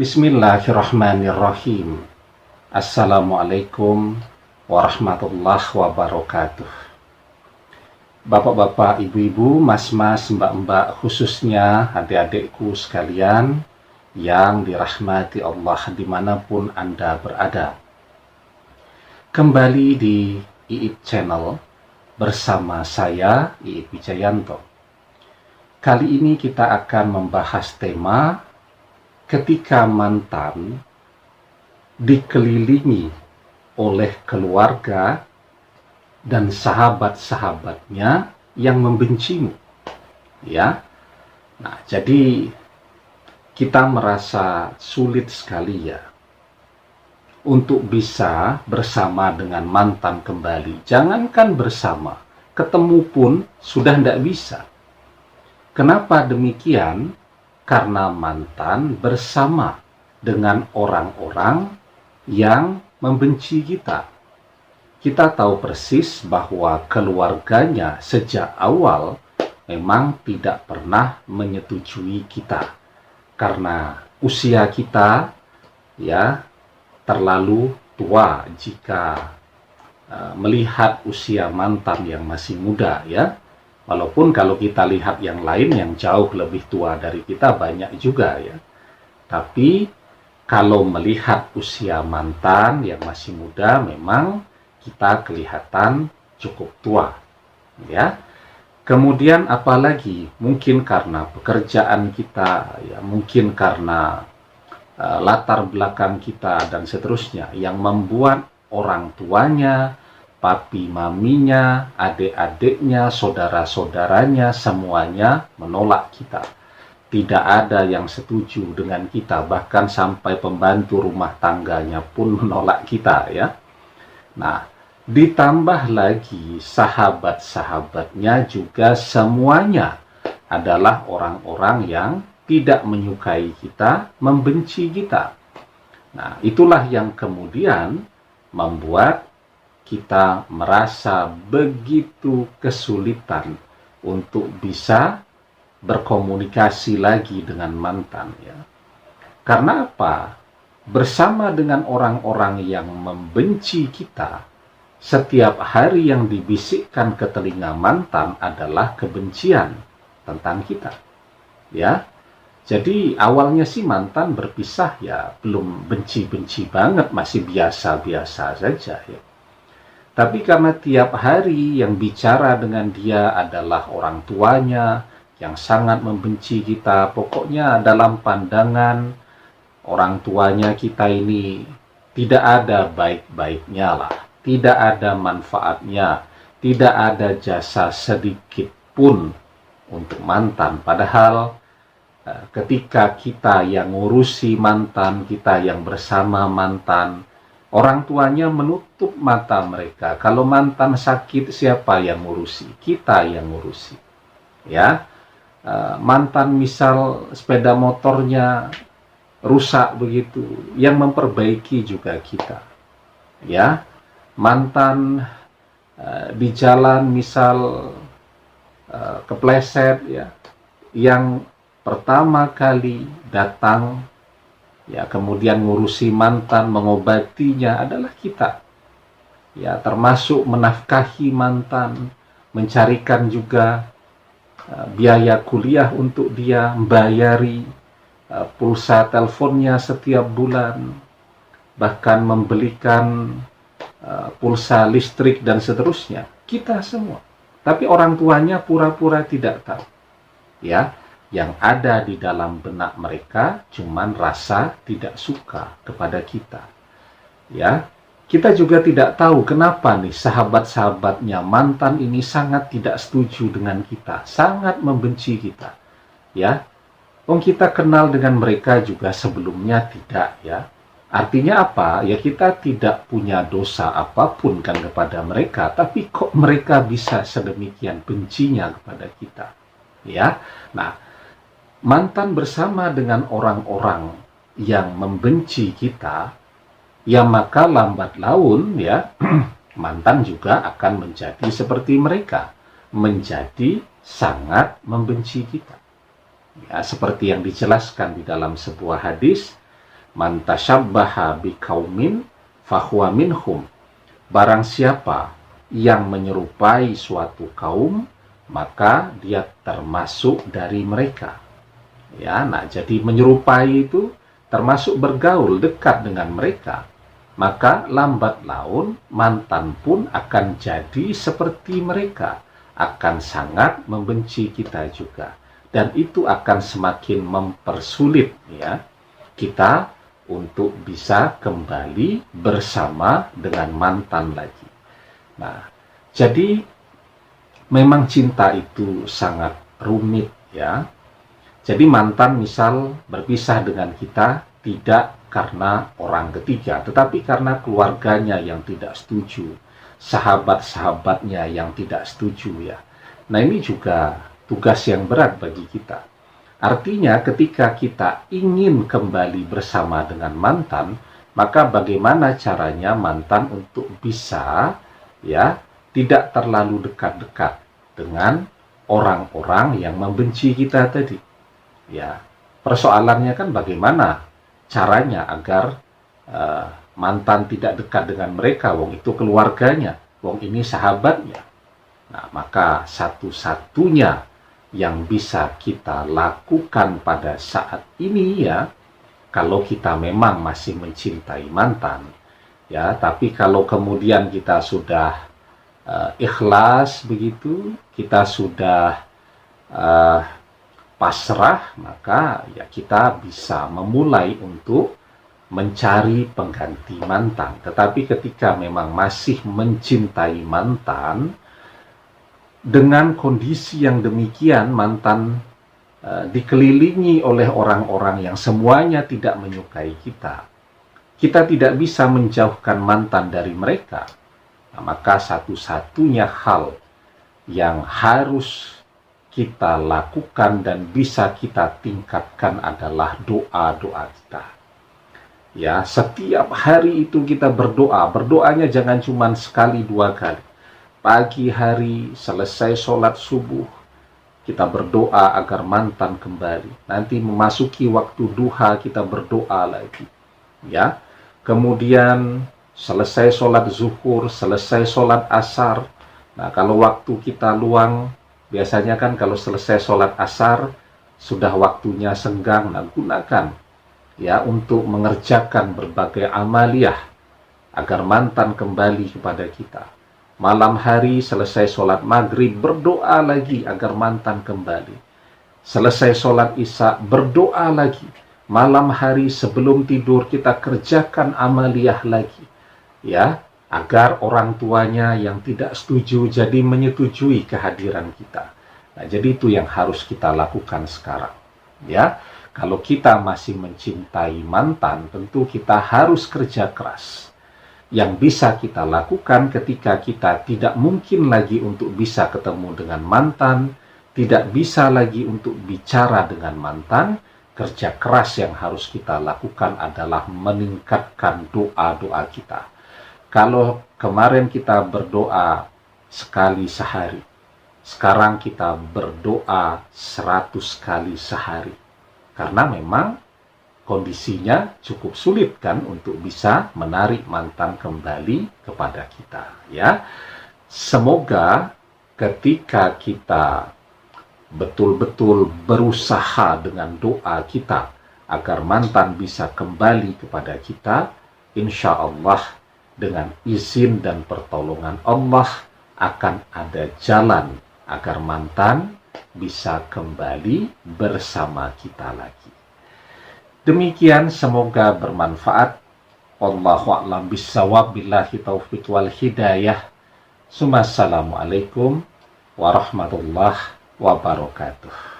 Bismillahirrahmanirrahim. Assalamualaikum warahmatullahi wabarakatuh. Bapak-bapak, ibu-ibu, mas-mas, mbak-mbak, khususnya adik-adikku sekalian yang dirahmati Allah dimanapun Anda berada. Kembali di Iip Channel bersama saya, Iip Wijayanto. Kali ini kita akan membahas tema ketika mantan dikelilingi oleh keluarga dan sahabat-sahabatnya yang membencimu. Ya. Nah, jadi kita merasa sulit sekali ya untuk bisa bersama dengan mantan kembali. Jangankan bersama, ketemu pun sudah tidak bisa. Kenapa demikian? Karena mantan bersama dengan orang-orang yang membenci kita. Kita tahu persis bahwa keluarganya sejak awal memang tidak pernah menyetujui kita. Karena usia kita ya terlalu tua jika melihat usia mantan yang masih muda ya. Walaupun kalau kita lihat yang lain yang jauh lebih tua dari kita banyak juga ya. Tapi kalau melihat usia mantan yang masih muda memang kita kelihatan cukup tua ya. Kemudian apalagi mungkin karena pekerjaan kita ya, mungkin karena latar belakang kita dan seterusnya yang membuat orang tuanya, papi maminya, adik-adiknya, saudara-saudaranya, semuanya menolak kita. Tidak ada yang setuju dengan kita, bahkan sampai pembantu rumah tangganya pun menolak kita ya. Nah, ditambah lagi sahabat-sahabatnya juga semuanya adalah orang-orang yang tidak menyukai kita, membenci kita. Nah, itulah yang kemudian membuat kita merasa begitu kesulitan untuk bisa berkomunikasi lagi dengan mantan ya. Karena apa? Bersama dengan orang-orang yang membenci kita, setiap hari yang dibisikkan ke telinga mantan adalah kebencian tentang kita. Ya. Jadi awalnya sih mantan berpisah ya belum benci-benci banget, masih biasa-biasa saja ya. Tapi karena tiap hari yang bicara dengan dia adalah orang tuanya yang sangat membenci kita, pokoknya dalam pandangan orang tuanya kita ini tidak ada baik-baiknya lah, tidak ada manfaatnya, tidak ada jasa sedikit pun untuk mantan. Padahal ketika kita yang ngurusi mantan, kita yang bersama mantan, orang tuanya menutup mata mereka. Kalau mantan sakit, siapa yang ngurusi? Kita yang ngurusi. Ya, mantan misal sepeda motornya rusak begitu, yang memperbaiki juga kita. Ya, mantan di jalan misal kepleset, ya, yang pertama kali datang ya, kemudian ngurusi mantan, mengobatinya adalah kita. Ya, termasuk menafkahi mantan, mencarikan juga biaya kuliah untuk dia, membayari pulsa teleponnya setiap bulan, bahkan membelikan pulsa listrik dan seterusnya. Kita semua. Tapi orang tuanya pura-pura tidak tahu. Ya. Yang ada di dalam benak mereka cuman rasa tidak suka kepada kita. Ya, kita juga tidak tahu kenapa nih sahabat-sahabatnya mantan ini sangat tidak setuju dengan kita, sangat membenci kita. Ya, kita kenal dengan mereka juga sebelumnya tidak ya. Artinya apa? Ya kita tidak punya dosa apapun kan kepada mereka, tapi kok mereka bisa sedemikian bencinya kepada kita. Ya, nah. Mantan bersama dengan orang-orang yang membenci kita, ya maka lambat laun ya mantan juga akan menjadi seperti mereka, menjadi sangat membenci kita. Ya, seperti yang dijelaskan di dalam sebuah hadis, Man tasyabbaha biqaumin fahuwa minhum. Barang siapa yang menyerupai suatu kaum, maka dia termasuk dari mereka. Ya, nah jadi menyerupai itu termasuk bergaul dekat dengan mereka. Maka lambat laun mantan pun akan jadi seperti mereka, akan sangat membenci kita juga. Dan itu akan semakin mempersulit ya kita untuk bisa kembali bersama dengan mantan lagi. Nah, jadi memang cinta itu sangat rumit ya. Jadi mantan misal berpisah dengan kita tidak karena orang ketiga, tetapi karena keluarganya yang tidak setuju, sahabat-sahabatnya yang tidak setuju ya. Nah, ini juga tugas yang berat bagi kita. Artinya ketika kita ingin kembali bersama dengan mantan, maka bagaimana caranya mantan untuk bisa ya tidak terlalu dekat-dekat dengan orang-orang yang membenci kita tadi. Ya, persoalannya kan bagaimana caranya agar mantan tidak dekat dengan mereka, wong itu keluarganya, wong ini sahabatnya. Nah, maka satu-satunya yang bisa kita lakukan pada saat ini ya, kalau kita memang masih mencintai mantan, ya, tapi kalau kemudian kita sudah ikhlas begitu, kita sudah pasrah, maka ya kita bisa memulai untuk mencari pengganti mantan. Tetapi ketika memang masih mencintai mantan, dengan kondisi yang demikian, mantan dikelilingi oleh orang-orang yang semuanya tidak menyukai kita, kita tidak bisa menjauhkan mantan dari mereka. Nah, maka satu-satunya hal yang harus kita lakukan dan bisa kita tingkatkan adalah doa-doa kita. Ya, setiap hari itu kita berdoa. Berdoanya jangan cuma sekali dua kali. Pagi hari selesai sholat subuh, kita berdoa agar mantan kembali. Nanti memasuki waktu duha kita berdoa lagi. Ya, kemudian selesai sholat zuhur, selesai sholat asar. Nah, kalau waktu kita luang, biasanya kan kalau selesai sholat asar, sudah waktunya senggang, nah gunakan ya untuk mengerjakan berbagai amaliyah agar mantan kembali kepada kita. Malam hari selesai sholat maghrib, berdoa lagi agar mantan kembali. Selesai sholat isya, berdoa lagi. Malam hari sebelum tidur kita kerjakan amaliyah lagi. Ya, agar orang tuanya yang tidak setuju jadi menyetujui kehadiran kita. Nah, jadi itu yang harus kita lakukan sekarang. Ya, kalau kita masih mencintai mantan, tentu kita harus kerja keras. Yang bisa kita lakukan ketika kita tidak mungkin lagi untuk bisa ketemu dengan mantan, tidak bisa lagi untuk bicara dengan mantan, kerja keras yang harus kita lakukan adalah meningkatkan doa-doa kita. Kalau kemarin kita berdoa sekali sehari, sekarang kita berdoa 100 kali sehari. Karena memang kondisinya cukup sulit kan untuk bisa menarik mantan kembali kepada kita ya. Semoga ketika kita betul-betul berusaha dengan doa kita agar mantan bisa kembali kepada kita, insya Allah dengan izin dan pertolongan Allah akan ada jalan agar mantan bisa kembali bersama kita lagi. Demikian, semoga bermanfaat. Wallahu a'lam bishawab, billahi taufiq wal hidayah. Assalamualaikum warahmatullahi wabarakatuh.